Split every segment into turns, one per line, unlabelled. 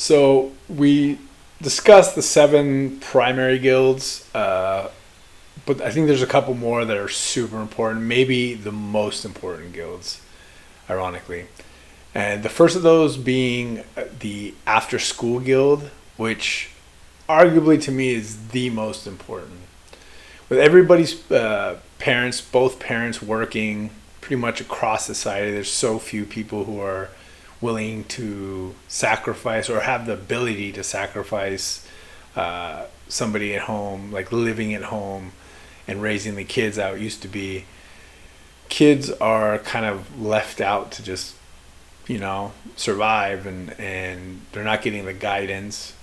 So we discussed the 7 primary guilds, but I think there's a couple more that are super important. Maybe the most important guilds, ironically. And the first of those being the Afterschool Guild, which arguably to me is the most important. With everybody's both parents working pretty much across society, there's so few people who are willing to sacrifice or have the ability to sacrifice somebody at home, like living at home and raising the kids out. It used to be kids are kind of left out to just, survive, and they're not getting the guidance,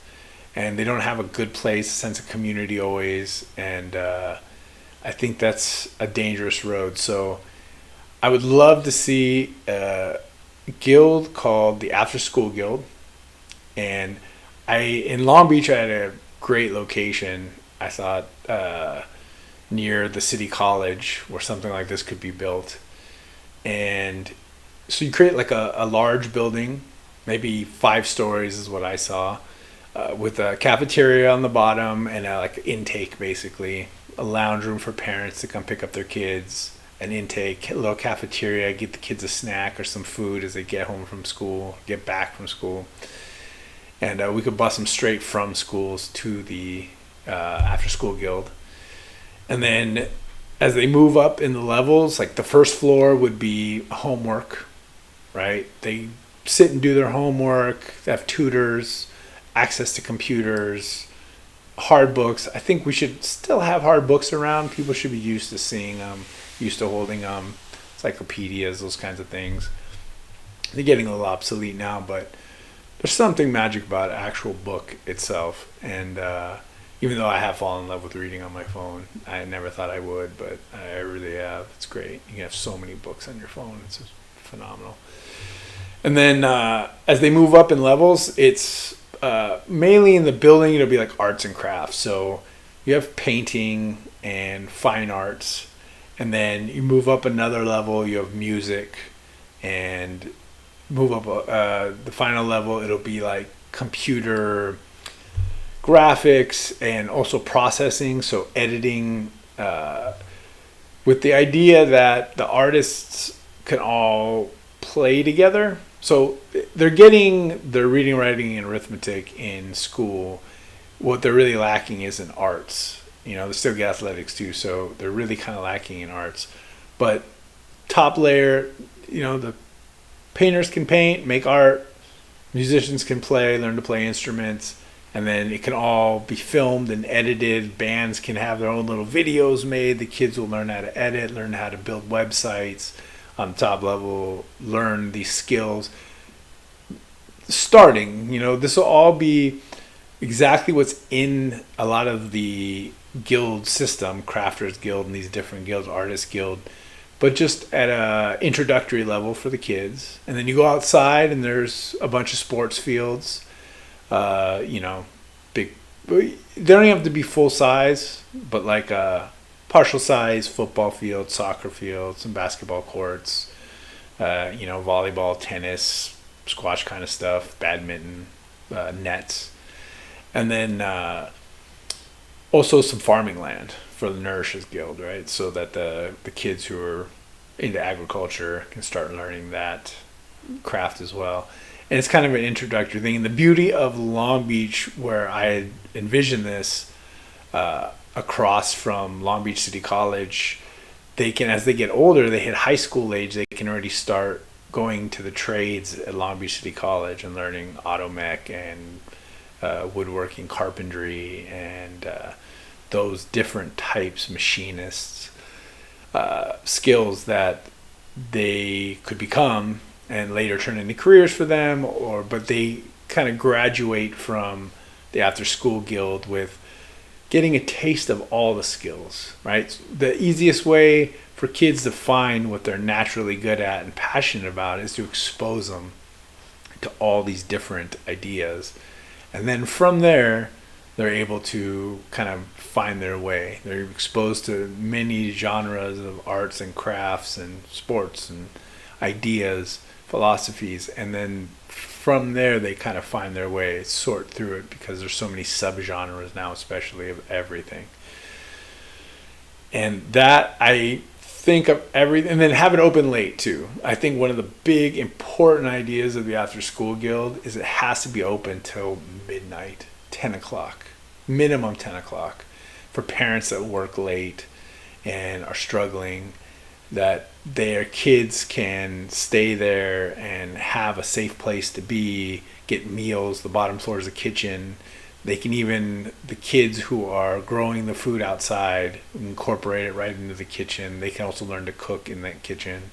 and they don't have a good place, a sense of community always, and I think that's a dangerous road. So I would love to see a guild called the Afterschool Guild, and in Long Beach I had a great location. I thought near the city college where something like this could be built, and so you create like a large building, maybe 5 stories is what I saw, with a cafeteria on the bottom and like intake, basically a lounge room for parents to come pick up their kids, an intake, a little cafeteria, get the kids a snack or some food as they get back from school, and we could bus them straight from schools to the after school guild. And then as they move up in the levels, like the first floor would be homework, right? They sit and do their homework. They have tutors, access to computers, hard books. I think we should still have hard books around. People should be used to seeing them, used to holding encyclopedias, those kinds of things. They're getting a little obsolete now, but there's something magic about an actual book itself. And even though I have fallen in love with reading on my phone, I never thought I would, but I really have. It's great. You can have so many books on your phone. It's just phenomenal. And then as they move up in levels, it's mainly in the building, it'll be like arts and crafts. So you have painting and fine arts, and then you move up another level, you have music, and move up the final level, it'll be like computer graphics and also processing, so editing, with the idea that the artists can all play together. So they're getting their reading, writing, and arithmetic in school. What they're really lacking is in arts. They still get athletics too, so they're really kind of lacking in arts. But top layer, the painters can paint, make art, musicians can play, learn to play instruments, and then it can all be filmed and edited. Bands can have their own little videos made. The kids will learn how to edit, learn how to build websites. On the top level, learn these skills. Starting, this will all be exactly what's in a lot of the guild system, Crafters Guild and these different guilds, Artist Guild, but just at a introductory level for the kids. And then you go outside and there's a bunch of sports fields, big, they don't have to be full size, but like partial size football field, soccer field, some basketball courts, volleyball, tennis, squash kind of stuff, badminton, nets, and then also some farming land for the Nourishers Guild, right? So that the kids who are into agriculture can start learning that craft as well. And it's kind of an introductory thing. And the beauty of Long Beach, where I had envisioned this, across from Long Beach City College, they can, as they get older, they hit high school age, they can already start going to the trades at Long Beach City College and learning auto mech and woodworking, carpentry, and those different types, machinists, skills that they could become and later turn into careers for them, but they kind of graduate from the after school guild with getting a taste of all the skills, right? The easiest way for kids to find what they're naturally good at and passionate about is to expose them to all these different ideas. And then from there, they're able to kind of find their way. They're exposed to many genres of arts and crafts and sports and ideas, philosophies, and then from there they kind of find their way, sort through it, because there's so many subgenres now, especially of everything. And that, I think of everything, and then have it open late too. I think one of the big important ideas of the After School Guild is it has to be open till midnight, 10 o'clock, minimum 10 o'clock, for parents that work late and are struggling, that their kids can stay there and have a safe place to be, get meals. The bottom floor is a kitchen. They can even, the kids who are growing the food outside, incorporate it right into the kitchen. They can also learn to cook in that kitchen,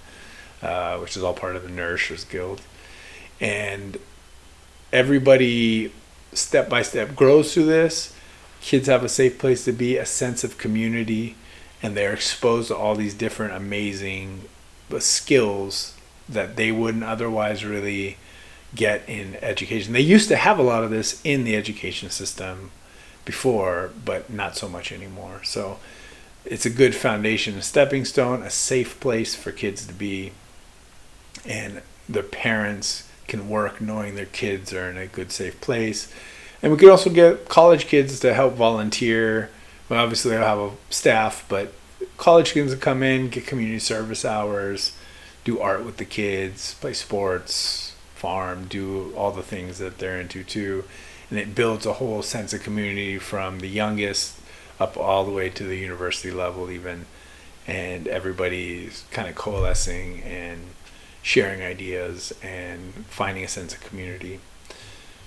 which is all part of the Nourishers Guild. And everybody, step by step, grows through this. Kids have a safe place to be, a sense of community, and they're exposed to all these different amazing skills that they wouldn't otherwise really get in education. They used to have a lot of this in the education system before, but not so much anymore. So it's a good foundation, a stepping stone, a safe place for kids to be, and their parents can work knowing their kids are in a good, safe place. And we could also get college kids to help volunteer. Well, obviously they'll have a staff, but college kids will come in, get community service hours, do art with the kids, play sports, farm, do all the things that they're into too. And it builds a whole sense of community from the youngest up all the way to the university level even. And everybody's kind of coalescing and sharing ideas and finding a sense of community.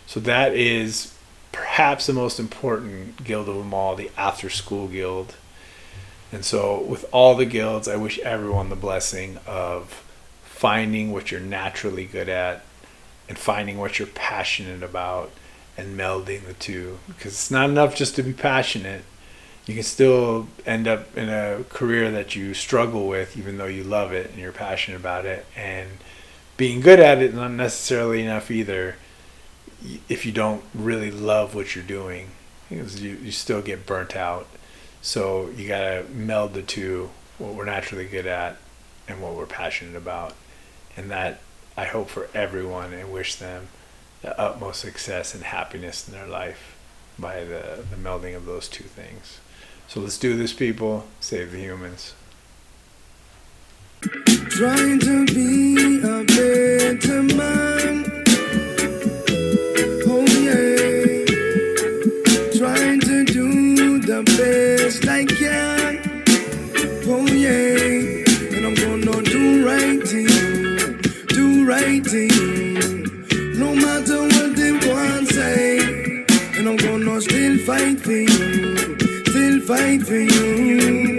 So that is perhaps the most important guild of them all, the After School Guild. And so with all the guilds, I wish everyone the blessing of finding what you're naturally good at and finding what you're passionate about and melding the two. Because it's not enough just to be passionate. You can still end up in a career that you struggle with, even though you love it and you're passionate about it. And being good at it is not necessarily enough either if you don't really love what you're doing, because you still get burnt out. So you gotta meld the two, what we're naturally good at and what we're passionate about. And that I hope for everyone, and wish them the utmost success and happiness in their life by the melding of those two things. So let's do this, people. Save the humans.
Trying to be a better man. Oh yeah. Trying to do the best I can. Oh yeah. And I'm gonna do right thing. Do right thing. No matter what they want to say. And I'm gonna still fight for you. Still fight for you.